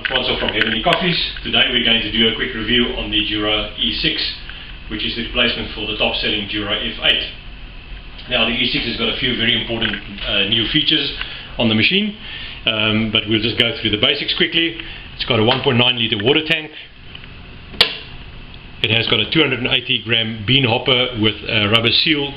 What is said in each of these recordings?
Sponsor from Heavenly Coffees. Today we're going to do a quick review on the Jura E6, which is the replacement for the top-selling Jura F8. Now the E6 has got a few very important new features on the machine, but we'll just go through the basics quickly. It's got a 1.9 litre water tank. It has got a 280 gram bean hopper with a rubber seal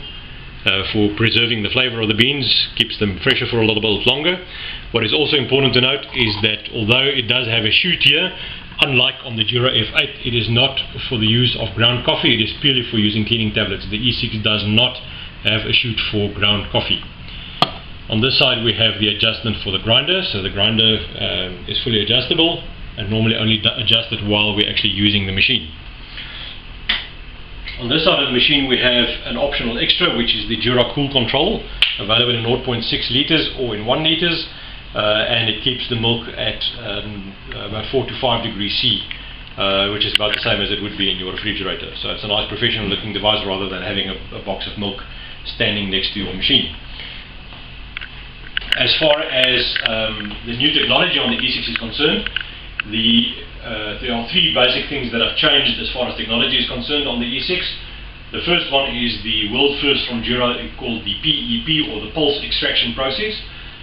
for preserving the flavour of the beans, keeps them fresher for a little bit longer. What is also important to note is that although it does have a chute here, unlike on the Jura F8, it is not for the use of ground coffee, it is purely for using cleaning tablets. The E6 does not have a chute for ground coffee. On this side we have the adjustment for the grinder, so the grinder is fully adjustable and normally only adjusted while we're actually using the machine. On this side of the machine we have an optional extra, which is the Jura Cool Control, available in 0.6 litres or in 1 litres, and it keeps the milk at about 4 to 5 degrees C, which is about the same as it would be in your refrigerator. So it's a nice professional looking device rather than having a box of milk standing next to your machine. As far as the new technology on the E6 is concerned, there are three basic things that have changed as far as technology is concerned on the E6. The first one is the world first from Jura called the PEP, or the pulse extraction process,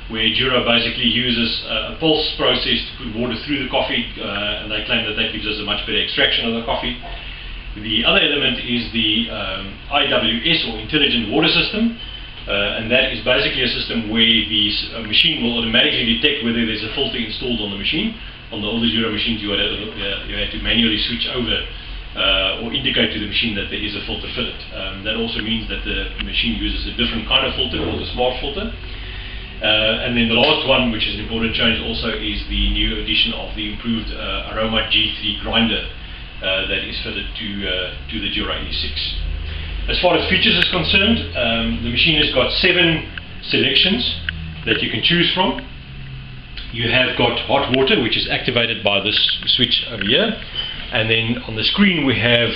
where Jura basically uses a pulse process to put water through the coffee, and they claim that gives us a much better extraction of the coffee. The other element is the IWS, or Intelligent Water System, and that is basically a system where the machine will automatically detect whether there's a filter installed on the machine. On the older Jura machines you had to manually switch over or indicate to the machine that there is a filter fitted. That also means that the machine uses a different kind of filter called a smart filter. And then the last one, which is an important change also, is the new addition of the improved Aroma G3 grinder that is fitted to the Jura E6. As far as features is concerned, the machine has got 7 selections that you can choose from. You have got hot water, which is activated by this switch over here, and then on the screen we have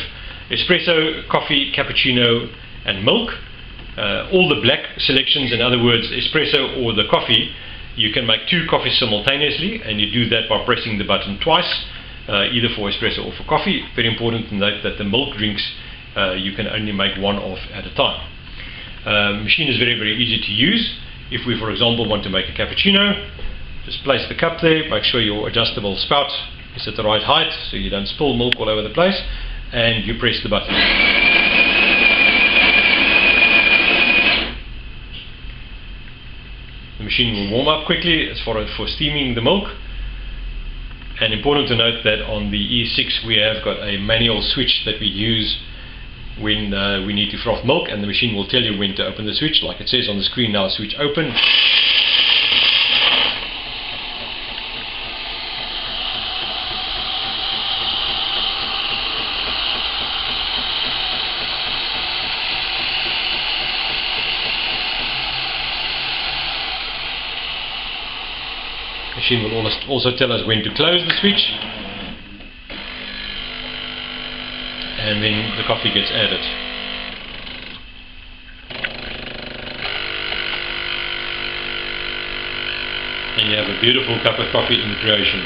espresso, coffee, cappuccino and milk. All the black selections, in other words espresso or the coffee, you can make 2 coffees simultaneously, and you do that by pressing the button twice, either for espresso or for coffee. Very important to note that the milk drinks you can only make 1 of at a time. The machine is very, very easy to use. If we, for example, want to make a cappuccino, just place the cup there, make sure your adjustable spout is at the right height so you don't spill milk all over the place, and you press the button. The machine will warm up quickly as far as for steaming the milk. And important to note that on the E6 we have got a manual switch that we use when we need to froth milk, and the machine will tell you when to open the switch, like it says on the screen now, switch open. The machine will also tell us when to close the switch, and then the coffee gets added. And you have a beautiful cup of coffee in creation.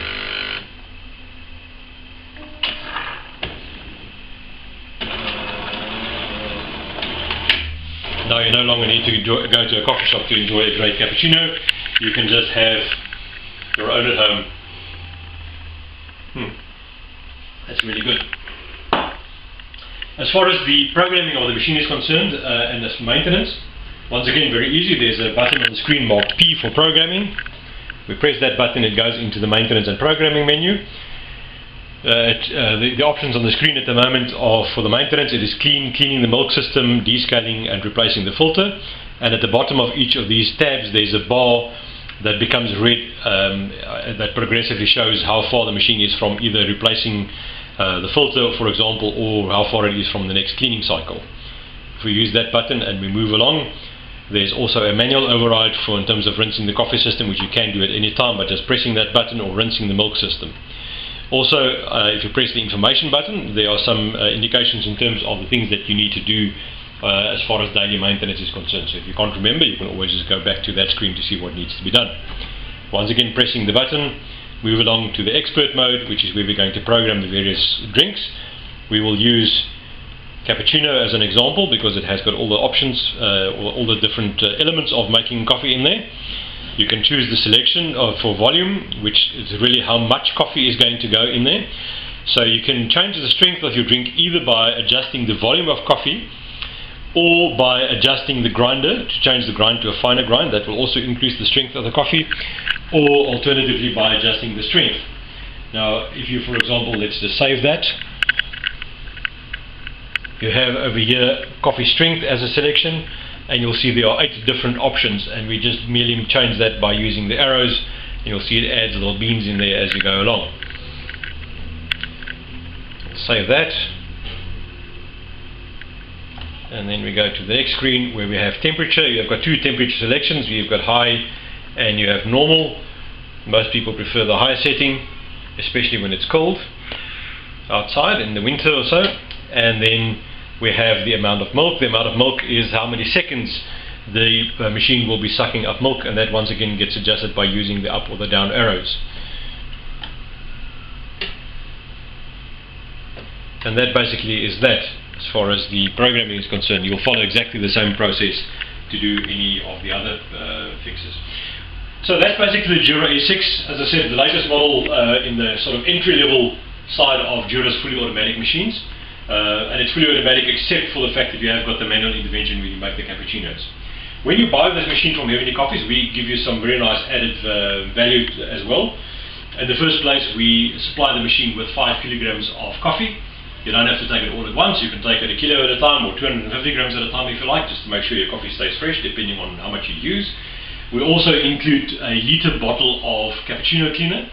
Now you no longer need to go to a coffee shop to enjoy a great cappuccino. You can just have your own at home. That's really good. As far as the programming of the machine is concerned, and as maintenance, once again very easy. There's a button on the screen marked P for programming. We press that button, it goes into the maintenance and programming menu. The options on the screen at the moment are for the maintenance. It is cleaning the milk system, descaling and replacing the filter, and at the bottom of each of these tabs there's a bar that becomes red, that progressively shows how far the machine is from either replacing the filter, for example, or how far it is from the next cleaning cycle. If we use that button and we move along, there's also a manual override for in terms of rinsing the coffee system, which you can do at any time by just pressing that button, or rinsing the milk system. Also, if you press the information button, there are some indications in terms of the things that you need to do as far as daily maintenance is concerned. So if you can't remember, you can always just go back to that screen to see what needs to be done. Once again, pressing the button move along to the expert mode, which is where we're going to program the various drinks. We will use cappuccino as an example because it has got all the options, all the different elements of making coffee in there. You can choose the selection for volume, which is really how much coffee is going to go in there. So you can change the strength of your drink either by adjusting the volume of coffee or by adjusting the grinder to change the grind to a finer grind. That will also increase the strength of the coffee, or alternatively by adjusting the strength. Now if you, for example, let's just save that. You have over here coffee strength as a selection, and you'll see there are 8 different options, and we just merely change that by using the arrows, and you'll see it adds little beans in there as you go along. Save that, and then we go to the next screen where we have temperature. You've got 2 temperature selections. You've got high and you have normal. Most people prefer the higher setting, especially when it's cold outside in the winter or so. And then we have the amount of milk. The amount of milk is how many seconds the machine will be sucking up milk, and that once again gets adjusted by using the up or the down arrows. And that basically is that as far as the programming is concerned. You'll follow exactly the same process to do any of the other fixes. So that's basically the Jura E6, as I said, the latest model in the sort of entry-level side of Jura's fully automatic machines. And it's fully automatic except for the fact that you have got the manual intervention when you make the cappuccinos. When you buy this machine from Heavenly Coffees, we give you some very nice added value as well. In the first place, we supply the machine with 5 kilograms of coffee. You don't have to take it all at once. You can take it a kilo at a time or 250 grams at a time if you like, just to make sure your coffee stays fresh depending on how much you use. We also include a litre bottle of cappuccino cleaner,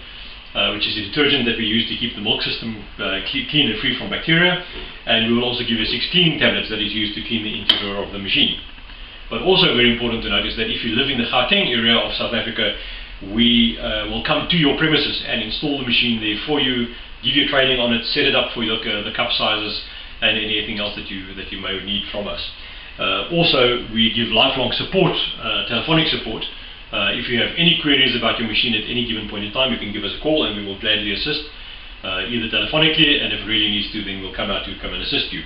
which is a detergent that we use to keep the milk system clean and free from bacteria. And we will also give you 6 cleaning tablets that is used to clean the interior of the machine. But also very important to notice that if you live in the Gauteng area of South Africa, we will come to your premises and install the machine there for you, give you training on it, set it up for the cup sizes and anything else that you may need from us. Also, we give lifelong support, telephonic support. If you have any queries about your machine at any given point in time, you can give us a call and we will gladly assist, either telephonically, and if it really needs to, then we'll come out to come and assist you.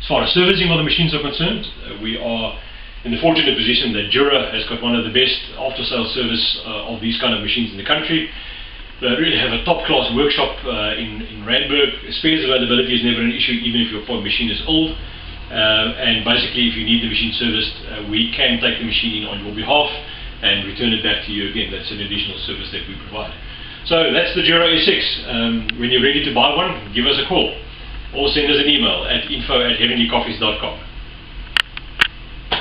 As far as servicing of the machines are concerned, we are in the fortunate position that Jura has got one of the best after-sales service of these kind of machines in the country. They really have a top-class workshop in Randburg. Spares availability is never an issue, even if your machine is old. And basically, if you need the machine serviced, we can take the machine in on your behalf and return it back to you again. That's an additional service that we provide. So that's the Jura E6. When you're ready to buy one, give us a call or send us an email at info@heavenlycoffees.com.